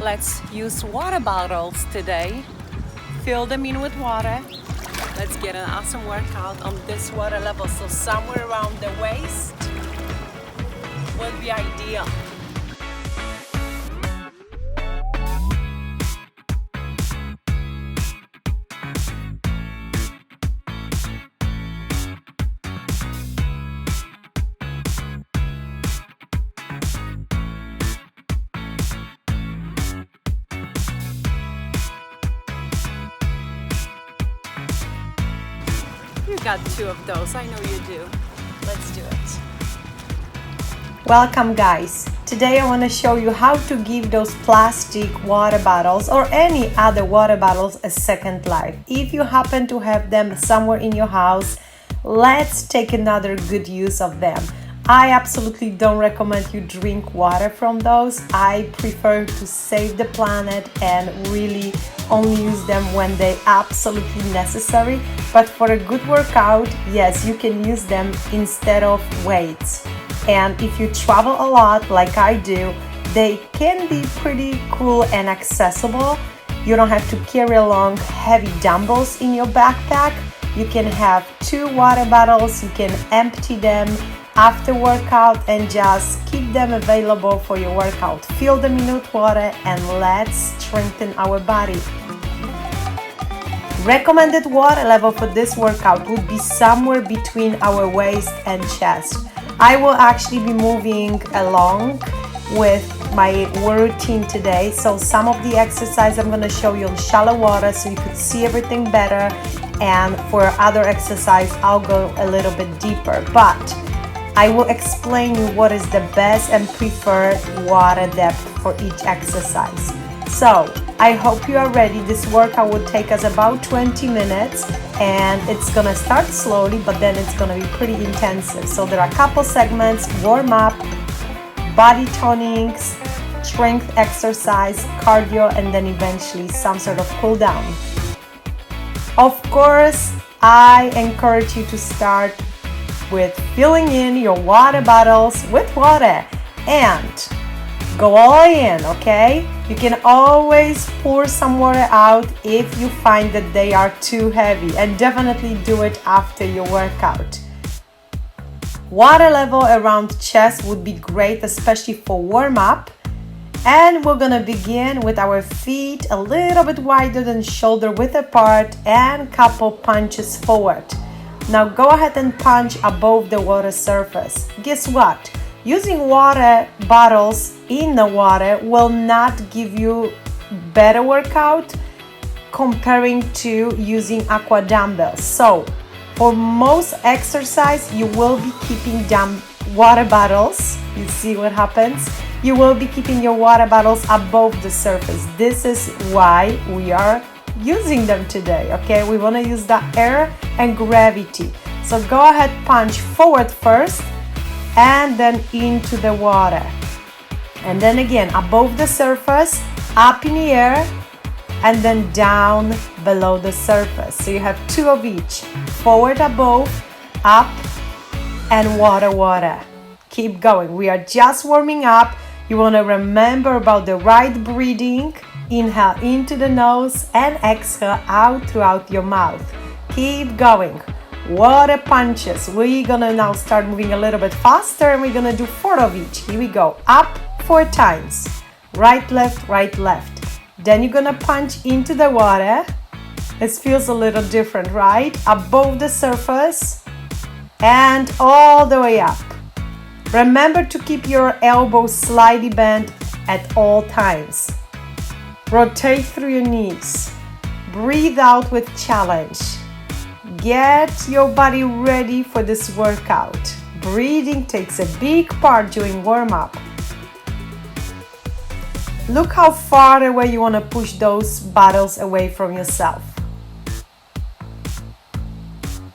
Let's use water bottles today. Fill them in with water. Let's get an awesome workout on this water level. So somewhere around the waist will be ideal. You got 2 of those, I know you do. Let's do it. Welcome guys. Today I want to show you how to give those plastic water bottles or any other water bottles a second life. If you happen to have them somewhere in your house, let's take another good use of them. I absolutely don't recommend you drink water from those. I prefer to save the planet and really only use them when they absolutely necessary. But for a good workout, yes, you can use them instead of weights. And if you travel a lot like I do, they can be pretty cool and accessible. You don't have to carry along heavy dumbbells in your backpack. You can have 2 water bottles, you can empty them after workout and just keep them available for your workout. Fill them in with water and let's strengthen our body. Recommended water level for this workout would be somewhere between our waist and chest. I will actually be moving along with my routine today, so some of the exercise I'm going to show you on shallow water so you could see everything better, and for other exercise I'll go a little bit deeper, but I will explain you what is the best and preferred water depth for each exercise. So I hope you are ready. This workout will take us about 20 minutes and it's gonna start slowly, but then it's gonna be pretty intensive. So there are a couple segments: warm up, body toning, strength exercise, cardio, and then eventually some sort of cool down. Of course, I encourage you to start with filling in your water bottles with water and go all in, okay? You can always pour some water out if you find that they are too heavy, and definitely do it after your workout. Water level around chest would be great, especially for warm up. And we're gonna begin with our feet a little bit wider than shoulder width apart and couple punches forward. Now go ahead and punch above the water surface. Guess what? Using water bottles in the water will not give you better workout comparing to using aqua dumbbells. So for most exercise, you will be keeping water bottles. You see what happens? You will be keeping your water bottles above the surface. This is why we are using them today, okay? We want to use the air and gravity. So go ahead, punch forward first and then into the water. And then again, above the surface, up in the air, and then down below the surface. So you have 2 of each. Forward, above, up, and water, water. Keep going. We are just warming up. You want to remember about the right breathing. Inhale into the nose and exhale out throughout your mouth. Keep going. Water punches. We're gonna now start moving a little bit faster and we're gonna do 4 of each. Here we go. Up 4 times. Right, left, right, left. Then you're gonna punch into the water. It feels a little different, right? Above the surface and all the way up. Remember to keep your elbows slightly bent at all times. Rotate through your knees. Breathe out with challenge. Get your body ready for this workout. Breathing takes a big part during warm-up. Look how far away you want to push those bottles away from yourself.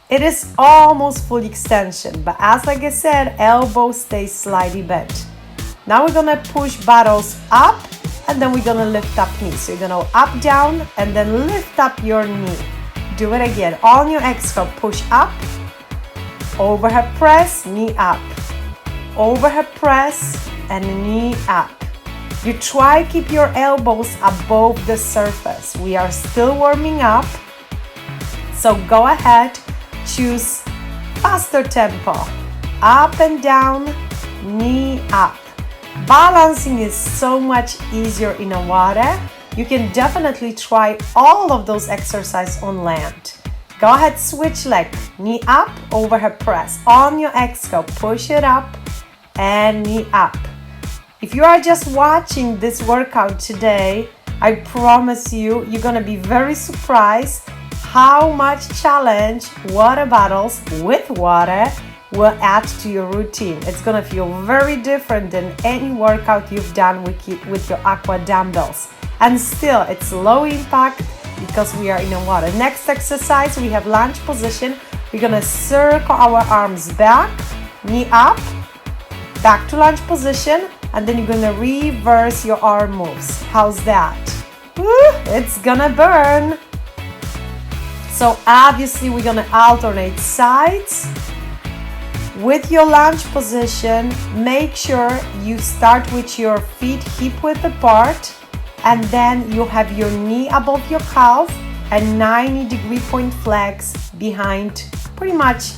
It is almost full extension, but as like I said, elbows stay slightly bent. Now we're gonna push bottles up and then we're gonna lift up knees. So you're gonna up, down, and then lift up your knee. Do it again. On your exhale, push up, overhead press, knee up, overhead press, and knee up. You try keep your elbows above the surface. We are still warming up. So go ahead, choose faster tempo. Up and down, knee up. Balancing is so much easier in the water. You can definitely try all of those exercises on land. Go ahead, switch leg, knee up, overhead press. On your exhale, push it up and knee up. If you are just watching this workout today, I promise you, you're gonna be very surprised how much challenge water bottles with water will add to your routine. It's gonna feel very different than any workout you've done with your aqua dumbbells. And still, it's low impact because we are in the water. Next exercise, we have lunge position. We're gonna circle our arms back, knee up, back to lunge position, and then you're gonna reverse your arm moves. How's that? Woo, it's gonna burn. So obviously we're gonna alternate sides. With your lunge position, make sure you start with your feet hip width apart, and then you have your knee above your calf and 90-degree point flex behind pretty much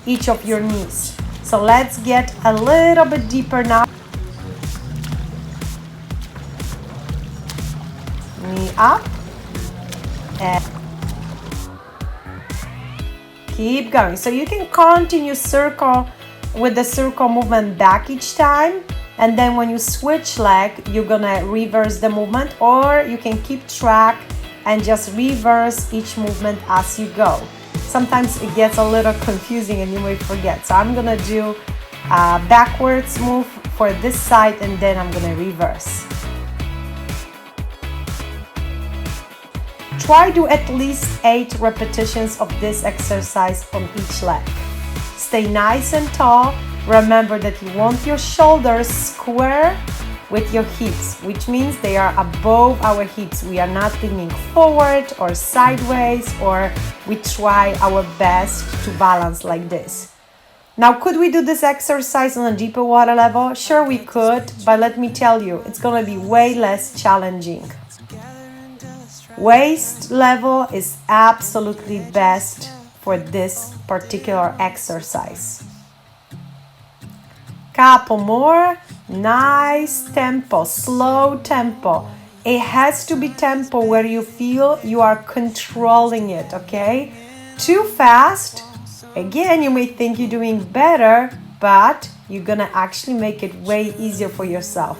each of your knees. So let's get a little bit deeper now. Knee up and keep going. So you can continue circle with the circle movement back each time, and then when you switch leg, you're gonna reverse the movement, or you can keep track and just reverse each movement as you go. Sometimes it gets a little confusing and you may forget. So I'm gonna do a backwards move for this side, and then I'm gonna reverse. Try to at least 8 repetitions of this exercise on each leg. Stay nice and tall. Remember that you want your shoulders square with your hips, which means they are above our hips. We are not leaning forward or sideways, or we try our best to balance like this. Now, could we do this exercise on a deeper water level? Sure we could, but let me tell you, it's gonna be way less challenging. Waist level is absolutely best for this particular exercise. Couple more. Nice tempo, slow tempo. It has to be tempo where you feel you are controlling it, okay? Too fast, again, you may think you're doing better, but you're gonna actually make it way easier for yourself.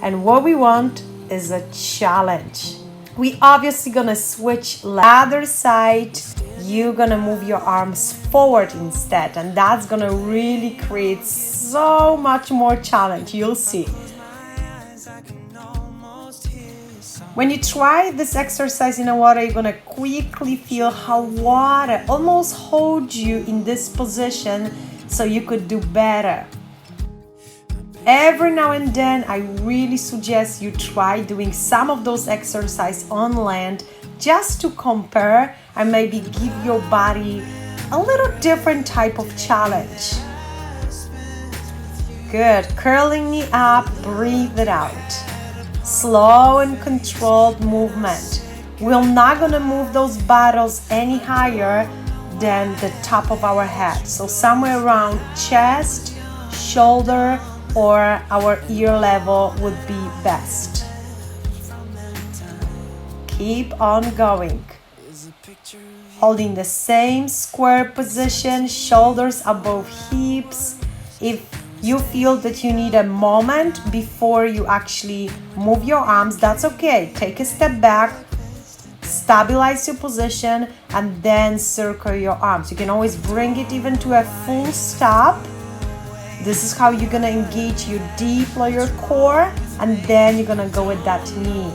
And what we want is a challenge. We obviously gonna switch other side. You're gonna move your arms forward instead, and that's gonna really create so much more challenge. You'll see. When you try this exercise in the water, you're gonna quickly feel how water almost holds you in this position so you could do better. Every now and then, I really suggest you try doing some of those exercises on land just to compare and maybe give your body a little different type of challenge. Good. Curling knee up, breathe it out. Slow and controlled movement. We're not gonna move those bottles any higher than the top of our head. So somewhere around chest, shoulder, or our ear level would be best. Keep on going. Holding the same square position, shoulders above hips. If you feel that you need a moment before you actually move your arms, that's okay. Take a step back, stabilize your position, and then circle your arms. You can always bring it even to a full stop. This is how you're gonna engage your deep lower core, and then you're gonna go with that knee.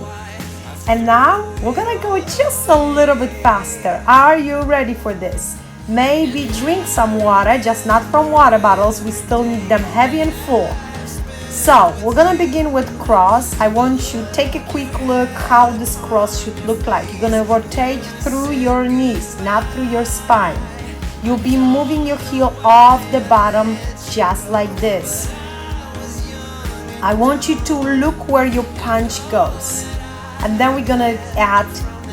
And now we're gonna go just a little bit faster. Are you ready for this? Maybe drink some water, just not from water bottles. We still need them heavy and full. So we're gonna begin with cross. I want you to take a quick look how this cross should look like. You're gonna rotate through your knees, not through your spine. You'll be moving your heel off the bottom just like this. I want you to look where your punch goes. And then we're gonna add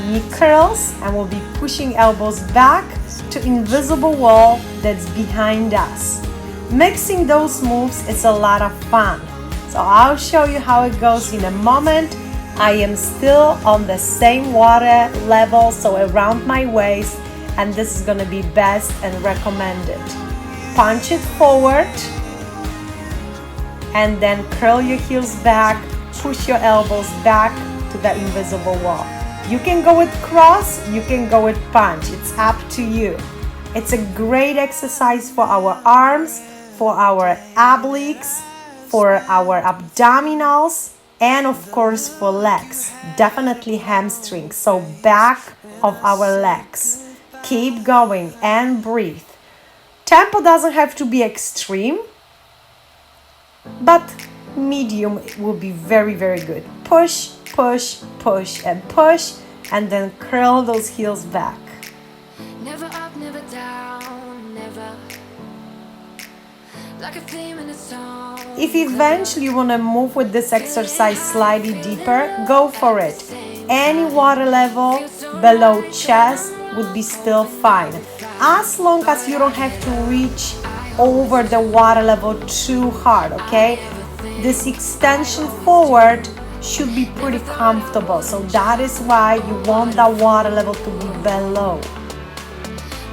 knee curls and we'll be pushing elbows back to invisible wall that's behind us. Mixing those moves is a lot of fun. So I'll show you how it goes in a moment. I am still on the same water level, so around my waist, and this is gonna be best and recommended. Punch it forward and then curl your heels back, push your elbows back to the invisible wall. You can go with cross, you can go with punch, it's up to you. It's a great exercise for our arms, for our obliques, for our abdominals, and of course for legs, definitely hamstrings, so back of our legs. Keep going and breathe. Tempo doesn't have to be extreme, but medium will be very, very good. Push, push, push, and push, and then curl those heels back. Never up, never down, never. Like a theme in a song. If eventually you want to move with this exercise slightly deeper, go for it. Any water level below chest would be still fine, as long as you don't have to reach over the water level too hard, okay? This extension forward should be pretty comfortable, so that is why you want that water level to be below.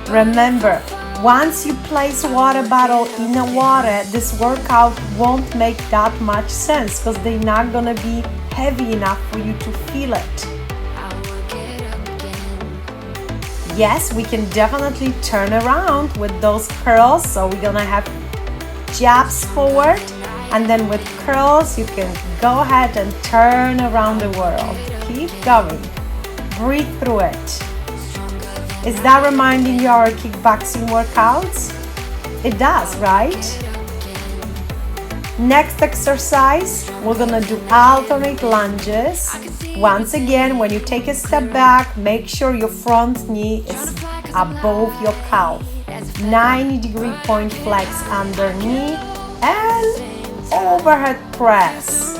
Remember, once you place a water bottle in the water, this workout won't make that much sense because they're not gonna be heavy enough for you to feel it. Yes, we can definitely turn around with those curls, so we're gonna have jabs forward, and then with curls you can go ahead and turn around the world. Keep going, breathe through it. Is that reminding you of our kickboxing workouts? It does, right? Next exercise, we're gonna do alternate lunges. Once again, when you take a step back, make sure your front knee is above your calf. 90-degree point flex underneath and overhead press.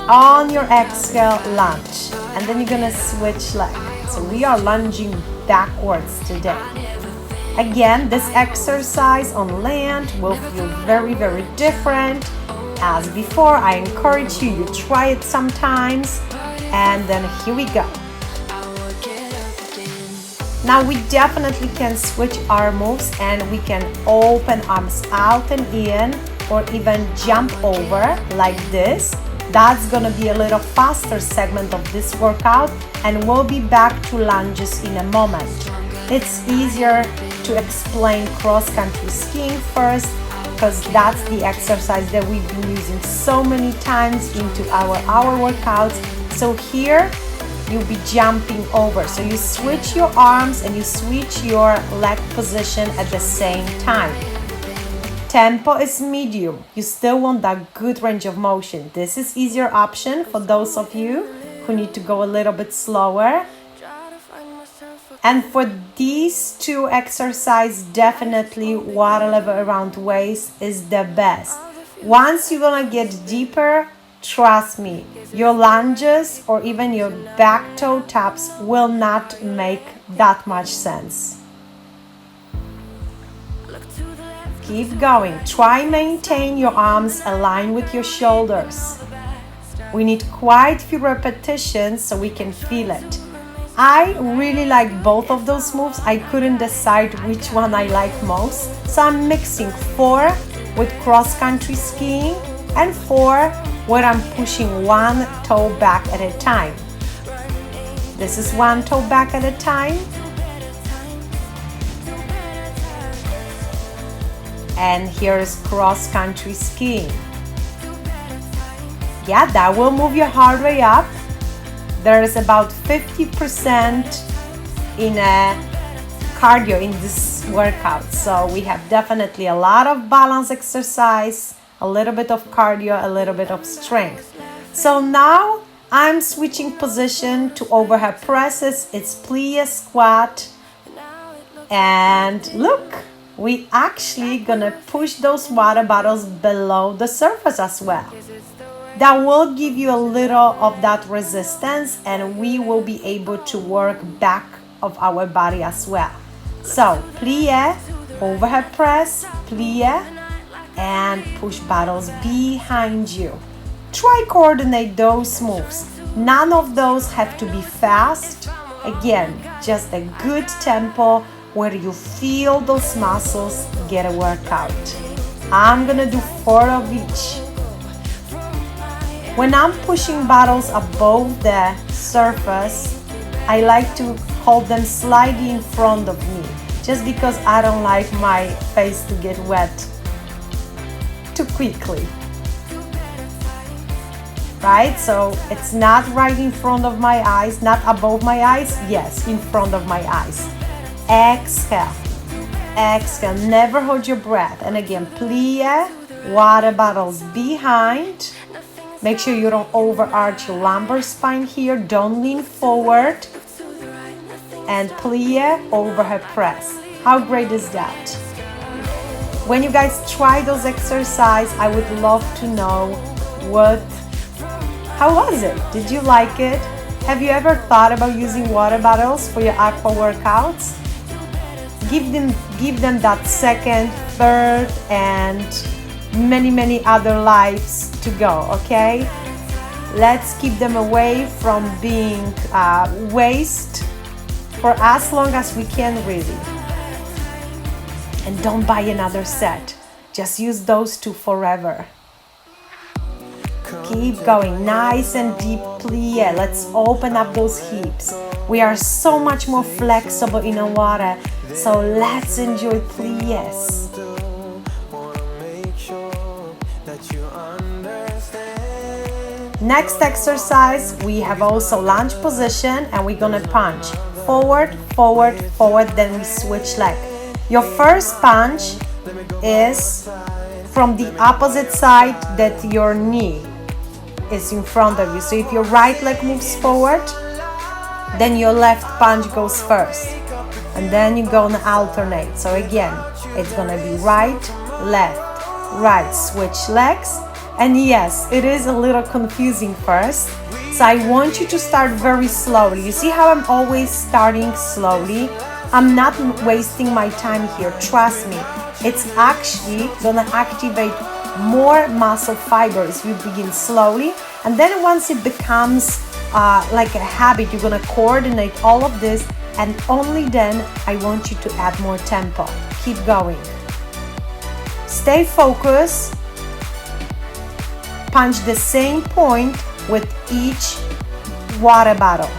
On your exhale, lunge. And then you're gonna switch leg. So we are lunging backwards today. Again, this exercise on land will feel very, very different. As before, I encourage you, try it sometimes, and then here we go. Now we definitely can switch our moves and we can open arms out and in, or even jump over like this. That's gonna be a little faster segment of this workout, and we'll be back to lunges in a moment. It's easier to explain cross-country skiing first, because that's the exercise that we've been using so many times into our workouts. So here you'll be jumping over. So you switch your arms and you switch your leg position at the same time. Tempo is medium. You still want that good range of motion. This is easier option for those of you who need to go a little bit slower. And for these two exercises, definitely water level around waist is the best. Once you're gonna get deeper, trust me, your lunges or even your back toe taps will not make that much sense. Keep going. Try maintain your arms aligned with your shoulders. We need quite a few repetitions so we can feel it. I really like both of those moves. I couldn't decide which one I like most. So I'm mixing 4 with cross-country skiing and 4 where I'm pushing one toe back at a time. This is one toe back at a time. And here's cross-country skiing. Yeah, that will move your heart rate up. There is about 50% in a cardio in this workout. So we have definitely a lot of balance exercise, a little bit of cardio, a little bit of strength. So now I'm switching position to overhead presses. It's plie squat. And look, we actually gonna push those water bottles below the surface as well. That will give you a little of that resistance, and we will be able to work back of our body as well. So plie, overhead press, plie, and push bottles behind you. Try coordinate those moves. None of those have to be fast. Again, just a good tempo where you feel those muscles get a workout. I'm gonna do 4 of each. When I'm pushing bottles above the surface, I like to hold them slightly in front of me, just because I don't like my face to get wet too quickly. Right? So it's not right in front of my eyes, not above my eyes, yes, in front of my eyes. Exhale, exhale, never hold your breath. And again, plie, water bottles behind. Make sure you don't overarch your lumbar spine here, don't lean forward. And plie, overhead press. How great is that? When you guys try those exercises, I would love to know how was it? Did you like it? Have you ever thought about using water bottles for your aqua workouts? Give them that second, third, and many other lives to go, okay? Let's keep them away from being waste for as long as we can, really. And don't buy another set. Just use those 2 forever. Keep going, nice and deep plie. Let's open up those hips. We are so much more flexible in the water, so let's enjoy plies. Next exercise, we have also lunge position, and we're gonna punch forward, forward, forward, then we switch leg. Your first punch is from the opposite side that your knee is in front of you. So if your right leg moves forward, then your left punch goes first, and then you're gonna alternate. So again, it's gonna be right, left, right, switch legs. And yes, it is a little confusing first, so I want you to start very slowly. You see how I'm always starting slowly? I'm not wasting my time here, trust me. It's actually gonna activate more muscle fibers. We begin slowly, and then once it becomes like a habit, you're gonna coordinate all of this, and only then I want you to add more tempo. Keep going. Stay focused. Punch the same point with each water bottle.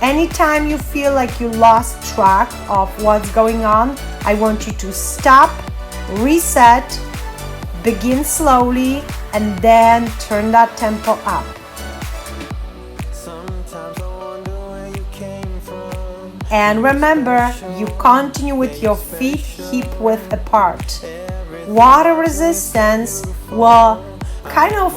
Anytime you feel like you lost track of what's going on, I want you to stop, reset, begin slowly, and then turn that tempo up. And remember, you continue with your feet hip width apart. Water resistance will kind of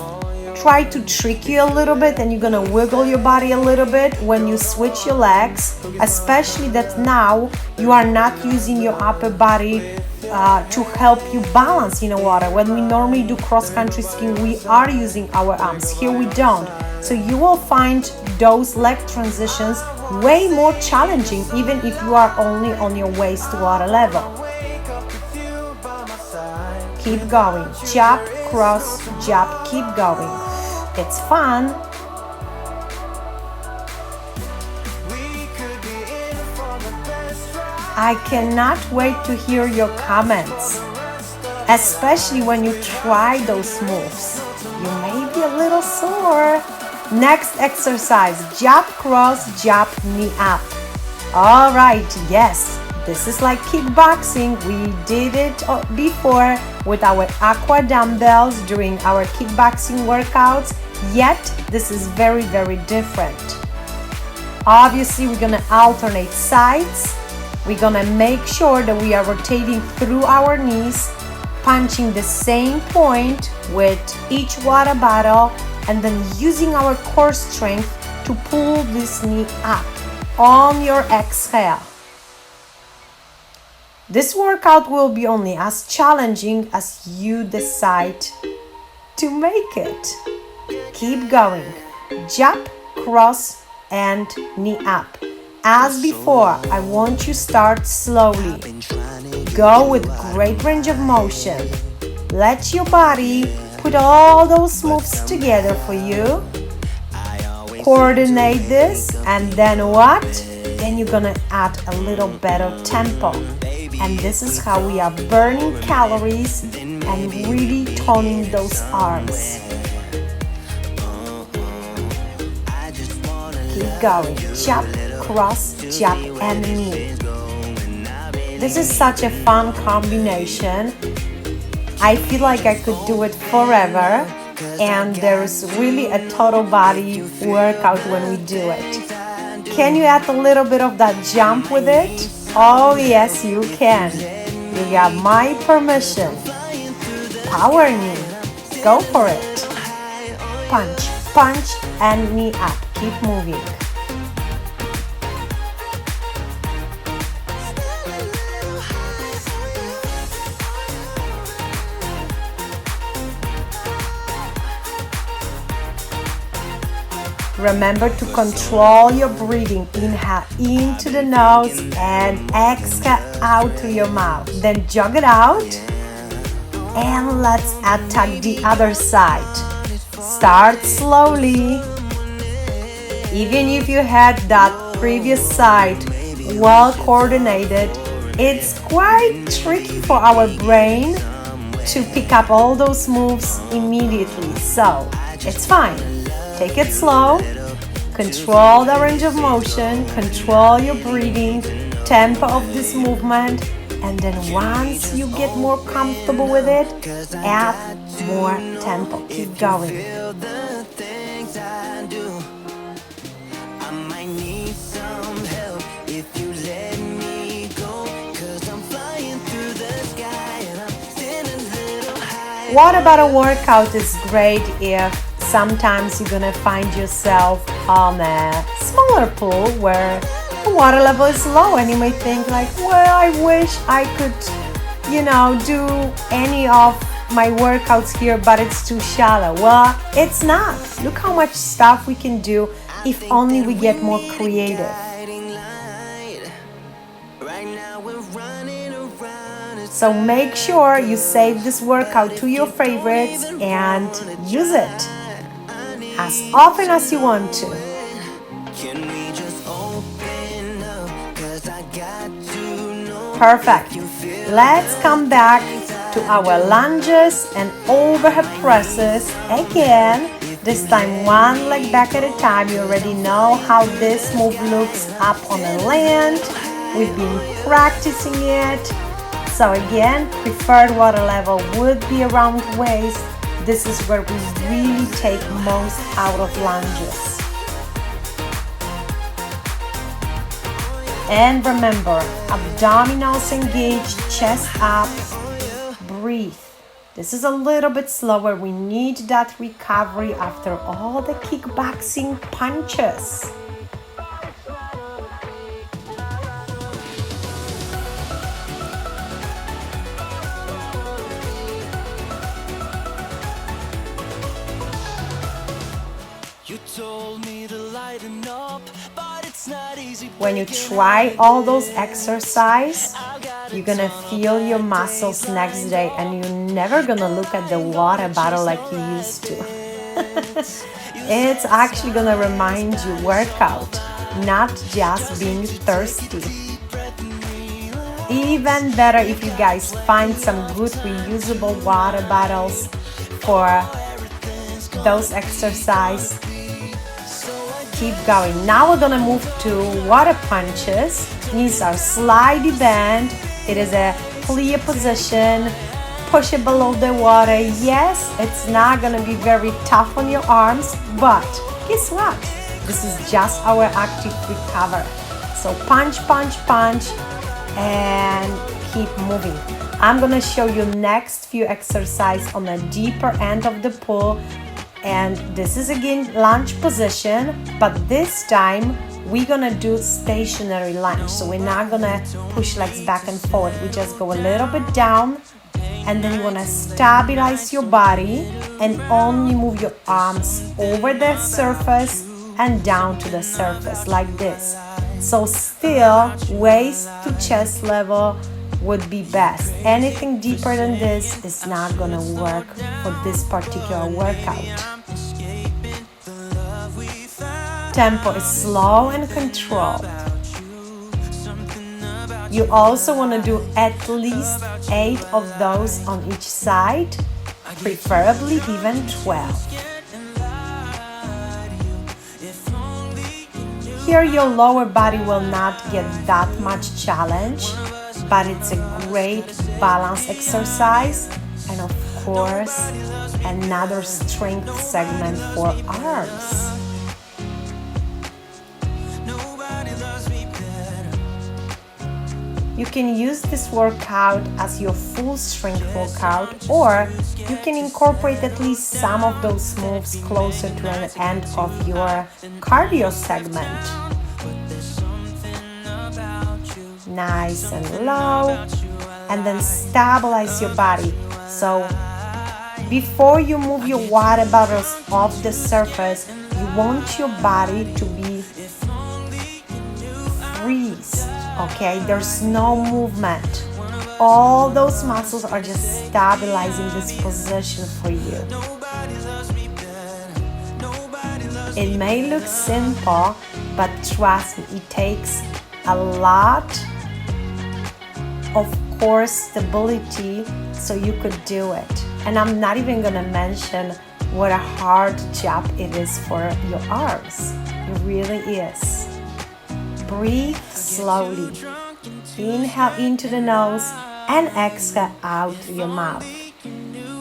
try to trick you a little bit, and you're gonna wiggle your body a little bit when you switch your legs, especially that now you are not using your upper body to help you balance in the water. When we normally do cross-country skiing, we are using our arms. Here we don't. So you will find those leg transitions way more challenging, even if you are only on your waist water level. Keep going. Jab, cross, jab, keep going. It's fun. I cannot wait to hear your comments, especially when you try those moves. You may be a little sore. Next exercise, jab, cross, jab, knee up. All right, yes. This is like kickboxing. We did it before with our aqua dumbbells during our kickboxing workouts, yet this is very different. Obviously, we're gonna alternate sides. We're gonna make sure that we are rotating through our knees, punching the same point with each water bottle, and then using our core strength to pull this knee up on your exhale. This workout will be only as challenging as you decide to make it. Keep going. Jump, cross, and knee up. As before, I want you start slowly. Go with great range of motion. Let your body put all those moves together for you. Coordinate this, and then what? Then you're gonna add a little better tempo. And this is how we are burning calories and really toning those arms. Keep going. Jump, cross, jump, and knee. This is such a fun combination. I feel like I could do it forever, and there's really a total body workout when we do it. Can you add a little bit of that jump with it? Oh yes, you can. You got my permission. Power knee. Go for it. Punch, punch, and knee up. Keep moving. Remember to control your breathing. Inhale into the nose and exhale out through your mouth. Then jog it out. And let's attack the other side. Start slowly. Even if you had that previous side well coordinated, it's quite tricky for our brain to pick up all those moves immediately. So it's fine. Take it slow, control the range of motion, control your breathing, tempo of this movement, and then once you get more comfortable with it, add more tempo. Keep going. Water bottle workout is great if sometimes you're gonna find yourself on a smaller pool where the water level is low, and you may think like, well, I wish I could, do any of my workouts here, but it's too shallow. Well, it's not. Look how much stuff we can do if only we get more creative. So make sure you save this workout to your favorites and use it as often as you want to. Perfect. Let's come back to our lunges and overhead presses again. This time one leg back at a time. You already know how this move looks up on the land. We've been practicing it. So again, preferred water level would be around waist. This is where we really take most out of lunges. And remember, abdominals engaged, chest up, breathe. This is a little bit slower. We need that recovery after all the kickboxing punches. When you try all those exercises, you're gonna feel your muscles next day, and you're never gonna look at the water bottle like you used to. It's actually gonna remind you workout, not just being thirsty. Even better if you guys find some good reusable water bottles for those exercises. Keep going. Now we're gonna move to water punches. Knees are slightly bent. It is a clear position. Push it below the water. Yes, it's not gonna be very tough on your arms, but guess what? This is just our active recovery. So punch, punch, punch, and keep moving. I'm gonna show you next few exercises on the deeper end of the pool. And this is again lunge position, but this time we're gonna do stationary lunge. So we're not gonna push legs back and forward. We just go a little bit down, and then you wanna stabilize your body and only move your arms over the surface and down to the surface like this. So still waist to chest level would be best. Anything deeper than this is not gonna work for this particular workout. Tempo is slow and controlled. You also want to do at least 8 of those on each side, preferably even 12. Here your lower body will not get that much challenge, but it's a great balance exercise and of course another strength segment for arms. You can use this workout as your full strength workout, or you can incorporate at least some of those moves closer to the end of your cardio segment. Nice and low, and then stabilize your body. So before you move your water bottles off the surface, you want your body to be freeze. Okay, there's no movement. All those muscles are just stabilizing this position for you. It may look simple, but trust me, it takes a lot of core stability so you could do it. And I'm not even gonna mention what a hard job it is for your arms. It really is. Breathe slowly. Inhale into the nose and exhale out through your mouth.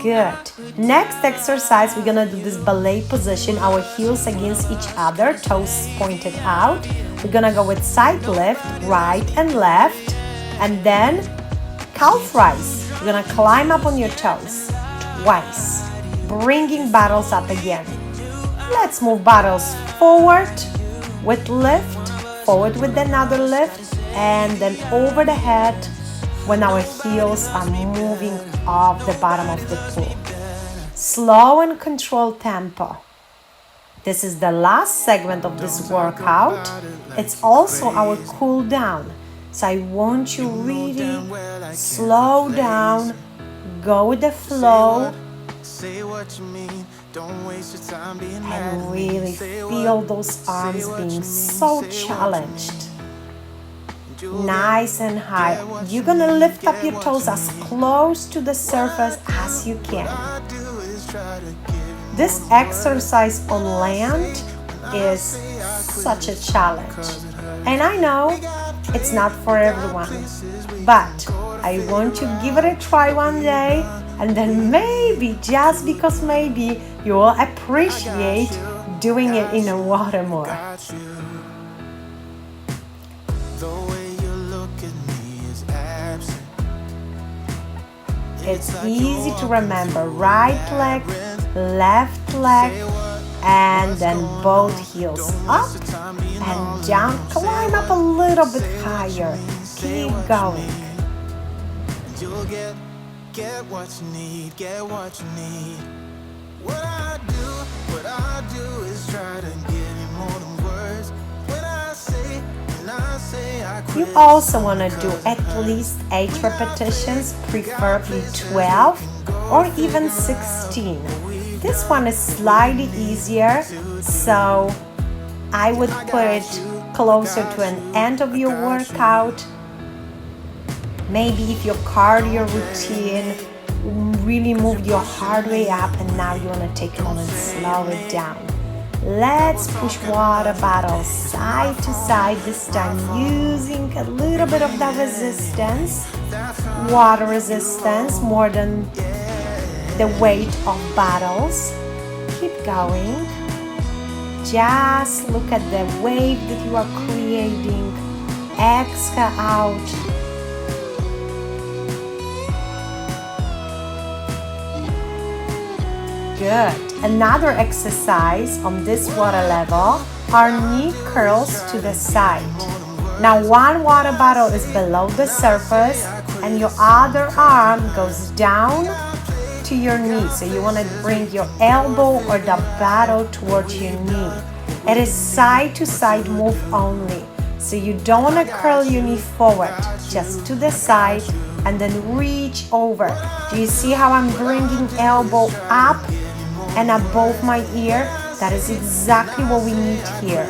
Good. Next exercise, we're gonna do this ballet position, our heels against each other, toes pointed out. We're gonna go with side lift, right and left, and then calf rise. You're gonna climb up on your toes twice, bringing bottles up again. Let's move bottles forward with lift, forward with another lift, and then over the head when our heels are moving off the bottom of the pool. Slow and controlled tempo. This is the last segment of this workout. It's also our cool down. So I want you really slow down, go with the flow, and really feel those arms being so challenged. Nice and high. You're gonna lift up your toes as close to the surface as you can. This exercise on land is such a challenge. And I know it's not for everyone, but I want you to give it a try one day, and then maybe, just because maybe, you will appreciate doing it in the water more. It's easy to remember. Right leg, left leg, and then both heels up and down. Climb up a little bit higher. Keep going. You'll get what you need, get what you need. What I do is try to give you more than words. When I say I quit. You also want to do at least 8 repetitions, preferably 12 or even 16. This one is slightly easier, so I would put it closer to an end of your workout. Maybe if your cardio routine really moved your heart rate up and now you want to take it on and slow it down. Let's push water bottles side to side, this time using a little bit of that resistance, water resistance, more than the weight of bottles. Keep going. Just look at the wave that you are creating. Exhale out. Good. Another exercise on this water level our knee curls to the side. Now one water bottle is below the surface and your other arm goes down to your knee. So you want to bring your elbow or the bottle towards your knee. It is side to side move only. So you don't want to curl your knee forward, just to the side and then reach over. Do you see how I'm bringing elbow up and above my ear? That is exactly what we need here.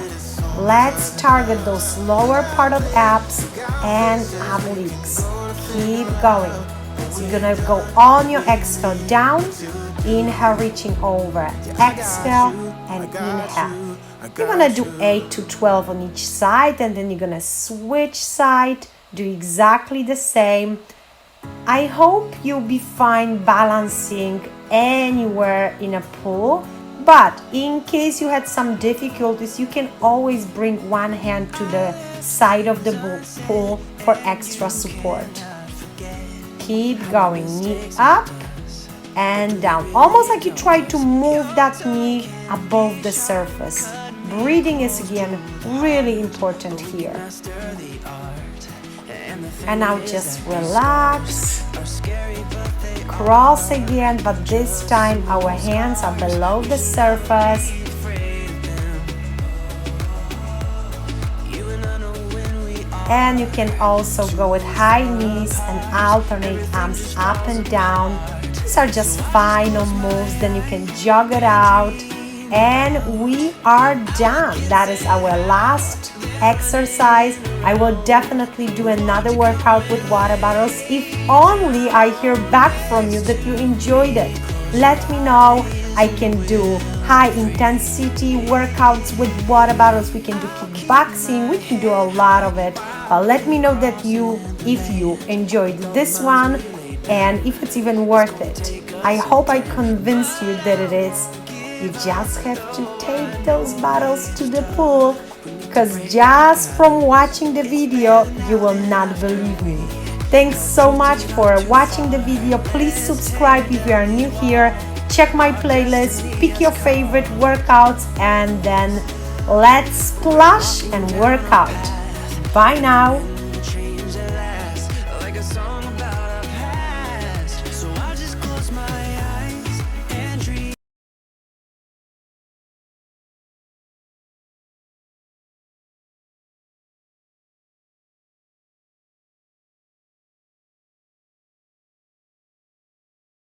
Let's target those lower part of abs and obliques. Keep going. So you're gonna go on your exhale down, inhale reaching over, exhale and inhale. You're gonna do 8 to 12 on each side and then you're gonna switch side, do exactly the same. I hope you'll be fine balancing anywhere in a pool, but in case you had some difficulties, you can always bring one hand to the side of the pool for extra support. Keep going, knee up and down, almost like you try to move that knee above the surface. Breathing is again really important here. And now just relax, cross again, but this time our hands are below the surface. And you can also go with high knees and alternate arms up and down. These are just final moves, then you can jog it out. And we are done. That is our last exercise. I will definitely do another workout with water bottles if only I hear back from you that you enjoyed it. Let me know. I can do high intensity workouts with water bottles. We can do kickboxing. We can do a lot of it. Let me know that if you enjoyed this one and if it's even worth it. I hope I convinced you that it is. You just have to take those bottles to the pool, because just from watching the video, you will not believe me. Thanks so much for watching the video. Please subscribe if you are new here. Check my playlist, pick your favorite workouts, and then let's splash and work out. Bye now.